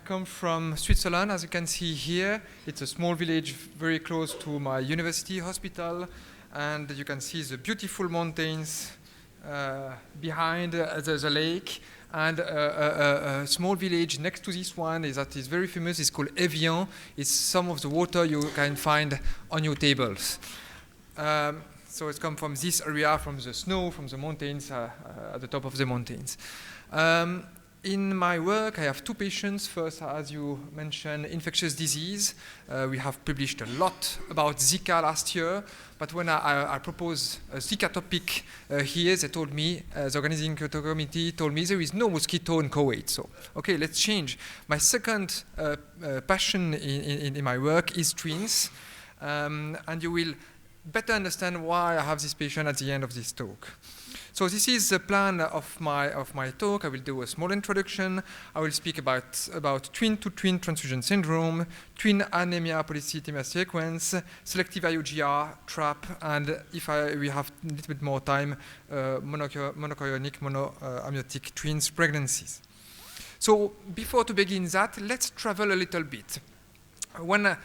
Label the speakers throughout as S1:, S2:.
S1: come from Switzerland, as you can see here. It's a small village very close to my university hospital, and you can see the beautiful mountains behind the lake, and a small village next to this one that is very famous. It's called Evian. It's some of the water you can find on your tables. So it's come from this area, from the snow, from the mountains, at the top of the mountains. In my work, I have two patients. First, as you mentioned, infectious disease. We have published a lot about Zika last year, but when I proposed a Zika topic here, they told me, the organizing committee told me there is no mosquito in Kuwait. So, okay, let's change. My second passion in my work is twins, and you will better understand why I have this patient at the end of this talk. So this is the plan of my talk. I will do a small introduction. I will speak about twin-to-twin transfusion syndrome, twin anemia polycythemia sequence, selective IUGR, trap, and if we have a little bit more time, monochorionic, monoamniotic twins pregnancies. So before to begin that, let's travel a little bit. When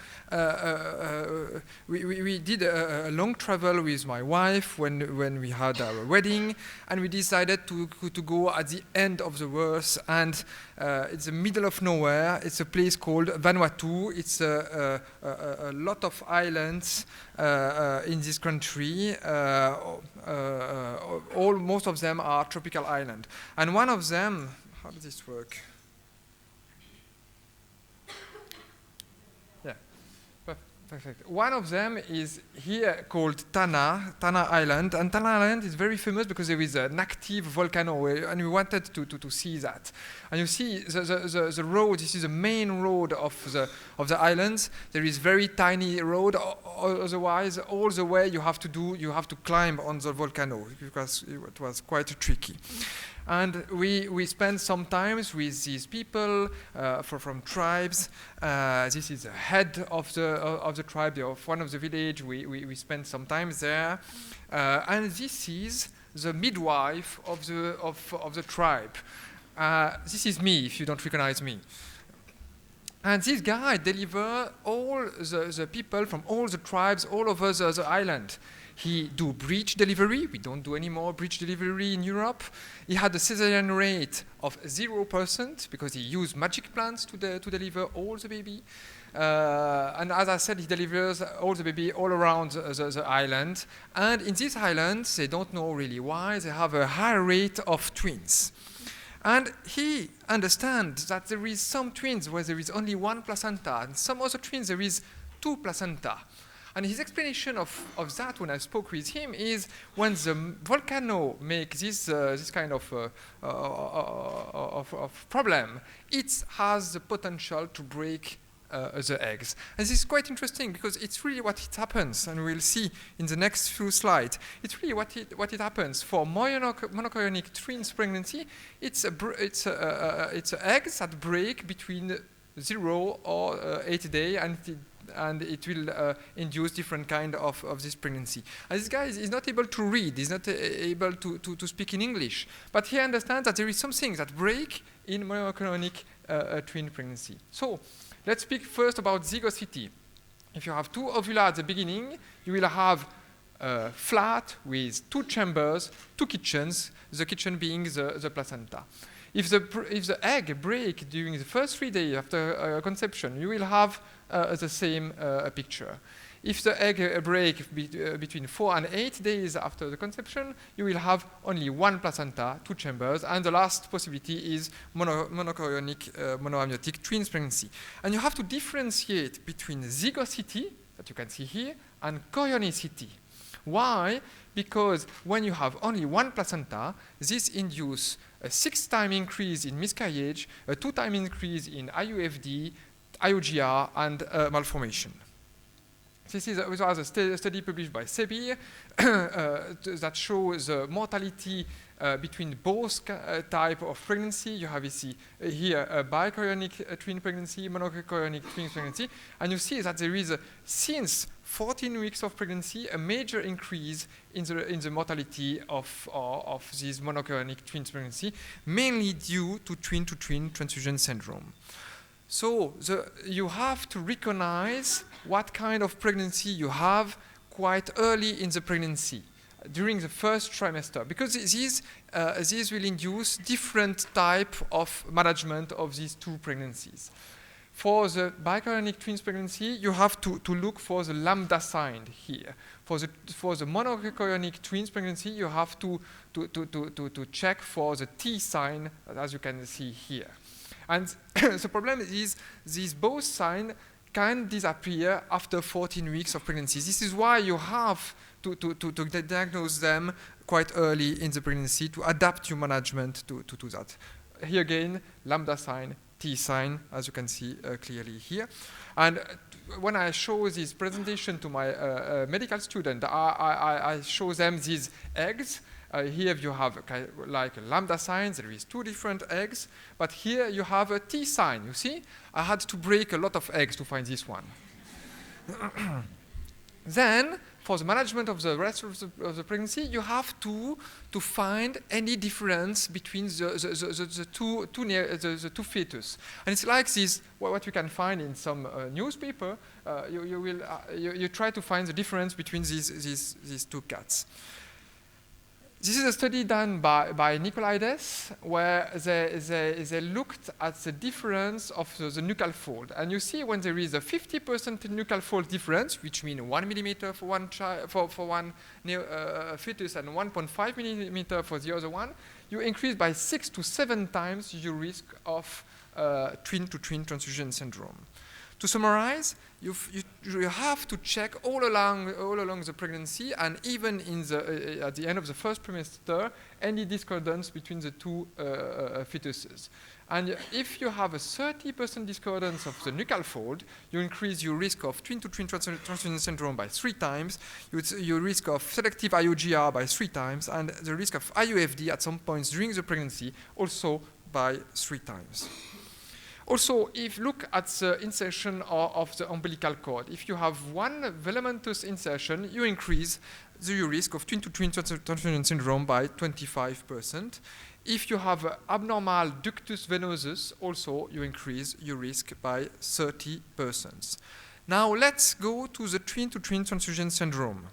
S1: we did a long travel with my wife when we had our wedding, and we decided to go at the end of the world, and it's the middle of nowhere. It's a place called Vanuatu. It's a lot of islands in this country. Most of them are tropical islands, and one of them, how does this work? Perfect. One of them is here called Tana Island, and Tana Island is very famous because there is an active volcano, and we wanted to see that. And you see the road. This is the main road of the islands. There is very tiny road. Otherwise, all the way you have to climb on the volcano because it was quite tricky. And we spent some time with these people from tribes. This is the head of the tribe, of one of the village. We spent some time there, and this is the midwife of the tribe. This is me, if you don't recognize me. And this guy delivered all the people from all the tribes all over the island. He do breech delivery. We don't do any more breech delivery in Europe. He had a cesarean rate of 0% because he used magic plants to deliver all the baby. And as I said, he delivers all the baby all around the island. And in these islands, they don't know really why, they have a high rate of twins. And he understands that there is some twins where there is only one placenta, and some other twins there is two placenta. And his explanation of that, when I spoke with him, is when the volcano makes this kind of problem, it has the potential to break the eggs. And this is quite interesting because it's really what it happens, and we'll see in the next few slides. It's really what it happens for monochorionic twins pregnancy. It's eggs that break between 0 or 8 days, and it will induce different kind of this pregnancy. And this guy is not able to read, he's not able to speak in English, but he understands that there is something that break in monochorionic twin pregnancy. So let's speak first about zygocity. If you have two ovula at the beginning, you will have flat with two chambers, two kitchens, the kitchen being the placenta. If the egg break during the first 3 days after conception, you will have the same picture. If the egg break between 4 and 8 days after the conception, you will have only one placenta, two chambers, and the last possibility is monochorionic monoamniotic twins pregnancy. And you have to differentiate between zygocity, that you can see here, and chorionicity. Why? Because when you have only one placenta, this induces a 6-time increase in miscarriage, a 2-time increase in IUFD, IUGR, and malformation. This was a study published by SEBI that shows the mortality between both type of pregnancy. You have here a bichorionic twin pregnancy, monochorionic twin pregnancy, and you see that there is, since 14 weeks of pregnancy, a major increase in the mortality of this monochorionic twin pregnancy, mainly due to twin-to-twin transfusion syndrome. So you have to recognize what kind of pregnancy you have quite early in the pregnancy, during the first trimester, because these will induce different type of management of these two pregnancies. For the bichorionic twins pregnancy, you have to look for the lambda sign here. For the monochorionic twins pregnancy, you have to check for the T sign, as you can see here. And the problem is these both signs can disappear after 14 weeks of pregnancy. This is why you have to diagnose them quite early in the pregnancy to adapt your management to that. Here again, lambda sign, T sign, as you can see clearly here. And when I show this presentation to my medical student, I show them these eggs. Here you have like a lambda sign, there is two different eggs, but here you have a T sign, you see? I had to break a lot of eggs to find this one. Then, for the management of the rest of the pregnancy, you have to find any difference between the two fetus. And it's like this, what you can find in some newspaper, you try to find the difference between these two cats. This is a study done by Nicolaides, where they looked at the difference of the nuchal fold. And you see when there is a 50% nuchal fold difference, which means 1 millimeter for one fetus and 1.5 millimeter for the other one, you increase by 6 to 7 times your risk of twin-to-twin transfusion syndrome. To summarize, you have to check all along the pregnancy, and even at the end of the first trimester, any discordance between the two fetuses. And if you have a 30% discordance of the nuchal fold, you increase your risk of twin-to-twin transfusion syndrome by 3 times, your risk of selective IUGR by 3 times, and the risk of IUFD at some points during the pregnancy also by 3 times. Also, if you look at the insertion of the umbilical cord, if you have one Velamentous insertion, you increase your risk of twin-to-twin transfusion syndrome by 25%. If you have abnormal ductus venosus, also you increase your risk by 30%. Now let's go to the twin-to-twin transfusion syndrome.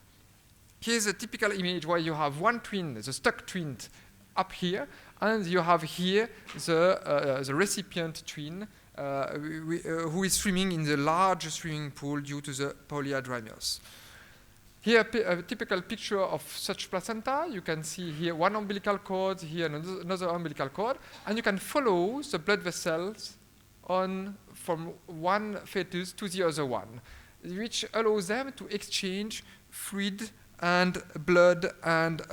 S1: Here's a typical image where you have one twin, the stuck twin, up here, and you have here the recipient twin who is swimming in the large swimming pool due to the polyhydramnios. Here a typical picture of such placenta. You can see here one umbilical cord, here another umbilical cord, and you can follow the blood vessels from one fetus to the other one, which allows them to exchange fluid and blood and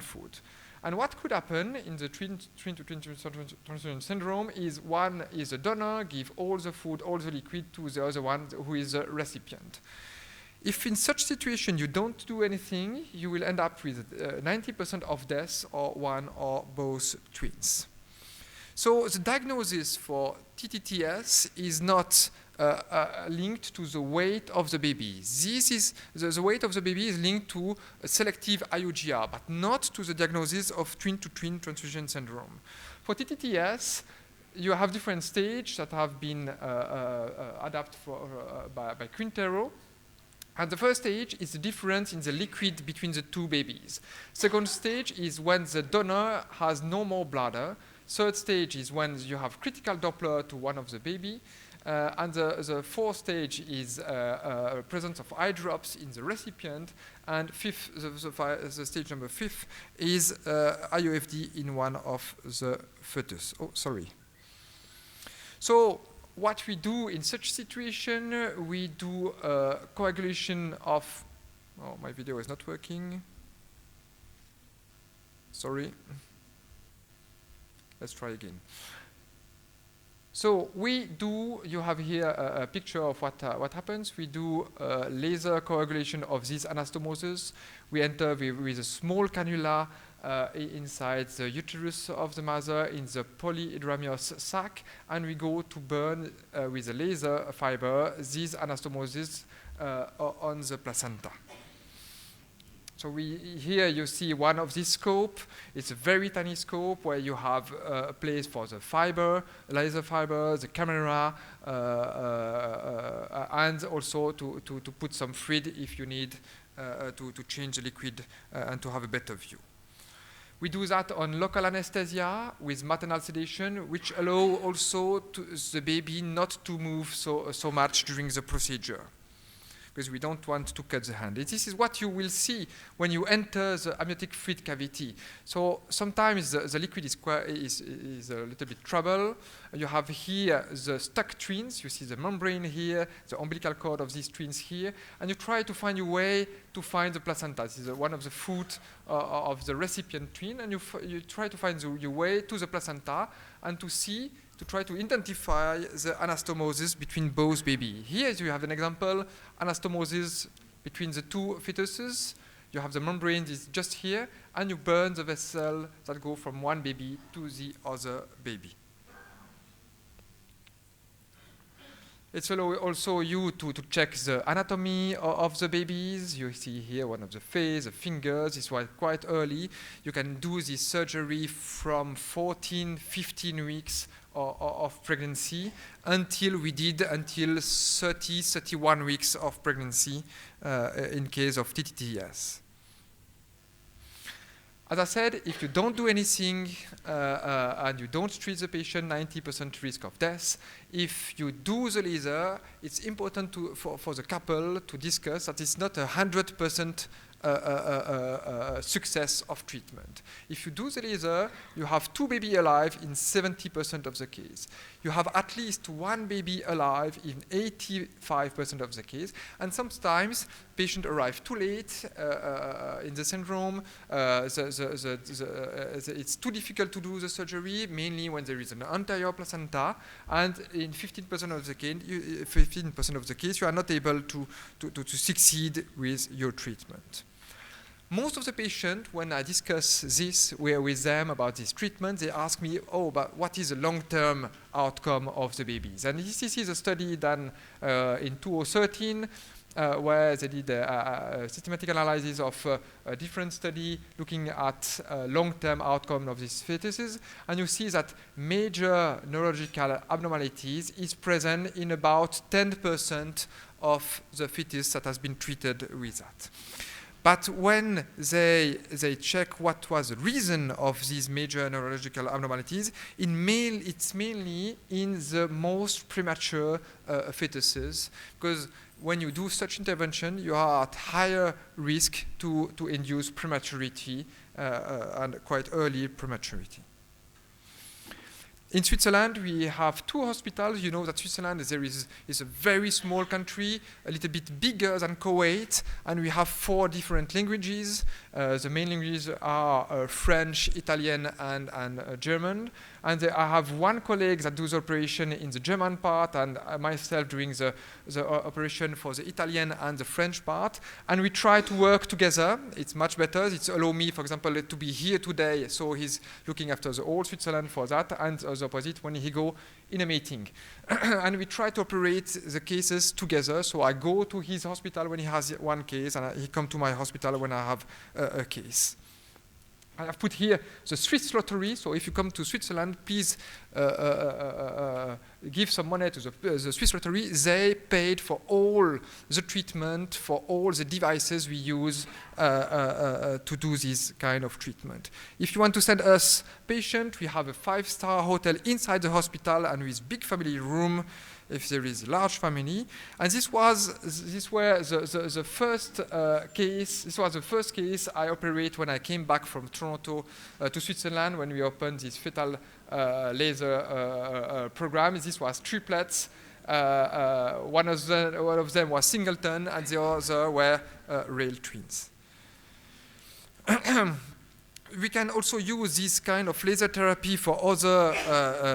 S1: food. And what could happen in the twin-to-twin transfusion syndrome is one is a donor, give all the food, all the liquid to the other one who is a recipient. If in such situation you don't do anything, you will end up with 90% of deaths or one or both twins. So the diagnosis for TTTS is not linked to the weight of the baby. This is the weight of the baby is linked to a selective IUGR, but not to the diagnosis of twin-to-twin transfusion syndrome. For TTTS, you have different stages that have been adapted by Quintero. And the first stage is the difference in the liquid between the two babies. Second stage is when the donor has no more bladder. Third stage is when you have critical Doppler to one of the baby. And the fourth stage is presence of eye drops in the recipient. And fifth, the stage number 5 is IUFD in one of the fetus. Oh, sorry. So what we do in such situation, we do coagulation of, oh, my video is not working. Sorry. Let's try again. So we do, you have here a picture of what happens. We do laser coagulation of these anastomoses. We enter with a small cannula inside the uterus of the mother in the polyhydramnios sac, and we go to burn with a laser fiber these anastomoses on the placenta. So here you see one of these scope. It's a very tiny scope where you have a place for the fiber, laser fiber, the camera, and also to put some fluid if you need to change the liquid and to have a better view. We do that on local anesthesia with maternal sedation, which allow also the baby not to move so much during the procedure, because we don't want to cut the hand. This is what you will see when you enter the amniotic fluid cavity. So sometimes the liquid is a little bit trouble. You have here the stuck twins. You see the membrane here, the umbilical cord of these twins here, and you try to find your way to find the placenta. This is one of the foot of the recipient twin, and you try to find your way to the placenta and to try to identify the anastomosis between both babies. Here you have an example, anastomosis between the two fetuses. You have the membrane is just here, and you burn the vessel that go from one baby to the other baby. It's also you to check the anatomy of the babies. You see here one of the face, the fingers. This was quite early. You can do this surgery from 14, 15 weeks of pregnancy until 30, 31 weeks of pregnancy in case of TTTS. As I said, if you don't do anything and you don't treat the patient, 90% risk of death. If you do the laser, it's important for the couple to discuss that it's not 100% success of treatment. If you do the laser, you have 2 babies alive in 70% of the case. You have at least 1 baby alive in 85% of the case. And sometimes patients arrive too late in the syndrome. It's too difficult to do the surgery, mainly when there is an anterior placenta. And in 15% of the case, you are not able to succeed with your treatment. Most of the patients, when I discuss this with them about this treatment, they ask me, but what is the long-term outcome of the babies? And this is a study done in 2013, where they did a systematic analysis of a different study looking at long-term outcome of these fetuses. And you see that major neurological abnormalities is present in about 10% of the fetus that has been treated with that. But when they check what was the reason of these major neurological abnormalities, it's mainly in the most premature fetuses, because when you do such intervention, you are at higher risk to induce prematurity and quite early prematurity. In Switzerland, we have 2 hospitals. You know that Switzerland is a very small country, a little bit bigger than Kuwait, and we have 4 different languages. The main languages are French, Italian, and German. And I have 1 colleague that does operation in the German part, and myself doing the operation for the Italian and the French part. And we try to work together. It's much better. It's allow me, for example, to be here today. So he's looking after the whole Switzerland for that, and the opposite when he go in a meeting. And we try to operate the cases together. So I go to his hospital when he has 1 case, and he come to my hospital when I have a case. I have put here the Swiss lottery. So if you come to Switzerland, please give some money to the Swiss lottery. They paid for all the treatment, for all the devices we use to do this kind of treatment. If you want to send us patient, we have a 5-star hotel inside the hospital and with big family room, if there is a large family. And this was the first case. This was the first case I operate when I came back from Toronto to Switzerland when we opened this fetal laser program. This was triplets. One of them was singleton, and the other were rail twins. We can also use this kind of laser therapy for other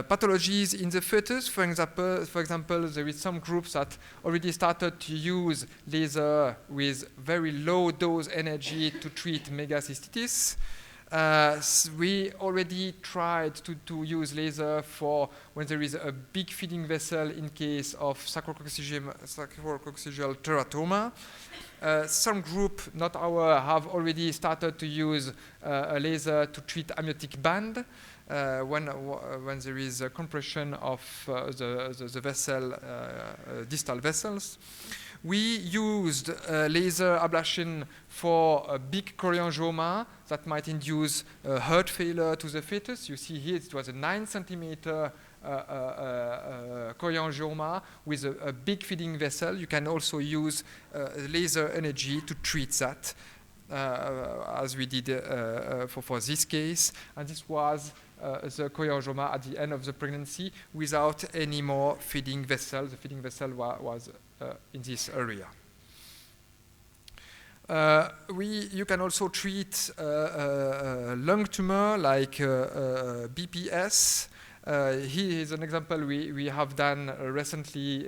S1: pathologies in the fetus. For example, there is some groups that already started to use laser with very low dose energy to treat megacystis. We already tried to use laser for when there is a big feeding vessel in case of sacrococcygeal teratoma. Some group, not our, have already started to use a laser to treat amniotic band when there is a compression of the vessel, distal vessels. We used laser ablation for a big chorioangioma that might induce heart failure to the fetus. You see here it was a 9 centimeter chorioangioma with a big feeding vessel. You can also use laser energy to treat that, as we did for this case. And this was the chorioangioma at the end of the pregnancy without any more feeding vessel. The feeding vessel was in this area. You can also treat lung tumor like BPS. Here is an example we have done recently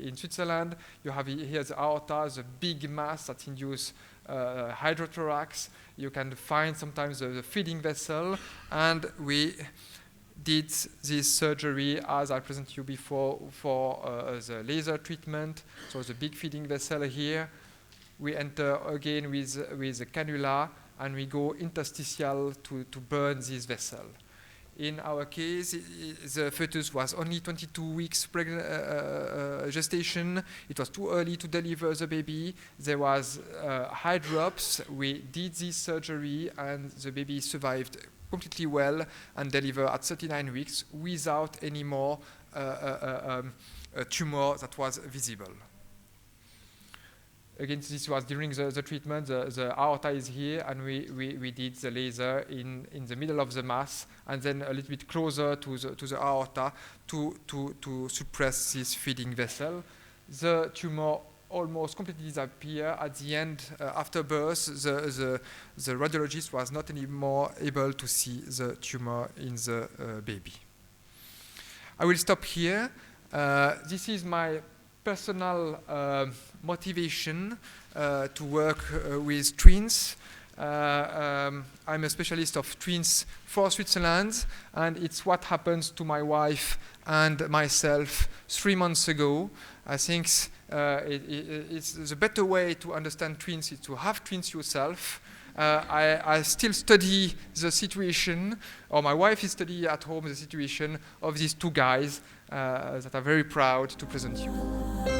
S1: in Switzerland. You have here the aorta, the big mass that induces hydrothorax. You can find sometimes the feeding vessel, and we did this surgery as I presented you before for the laser treatment. So the big feeding vessel here. We enter again with a cannula, and we go interstitial to burn this vessel. In our case, the fetus was only 22 weeks gestation. It was too early to deliver the baby. There was high drops. We did this surgery, and the baby survived completely well and delivered at 39 weeks without any more a tumor that was visible. Again, this was during the treatment. The aorta is here, and we did the laser in the middle of the mass, and then a little bit closer to the aorta to suppress this feeding vessel. The tumor almost completely disappeared at the end. After birth, the radiologist was not anymore able to see the tumor in the baby. I will stop here. This is my personal motivation to work with twins. I'm a specialist of twins for Switzerland, and it's what happened to my wife and myself 3 months ago. I think it's the better way to understand twins is to have twins yourself. I still study the situation, or my wife is studying at home the situation of these two guys that are very proud to present you.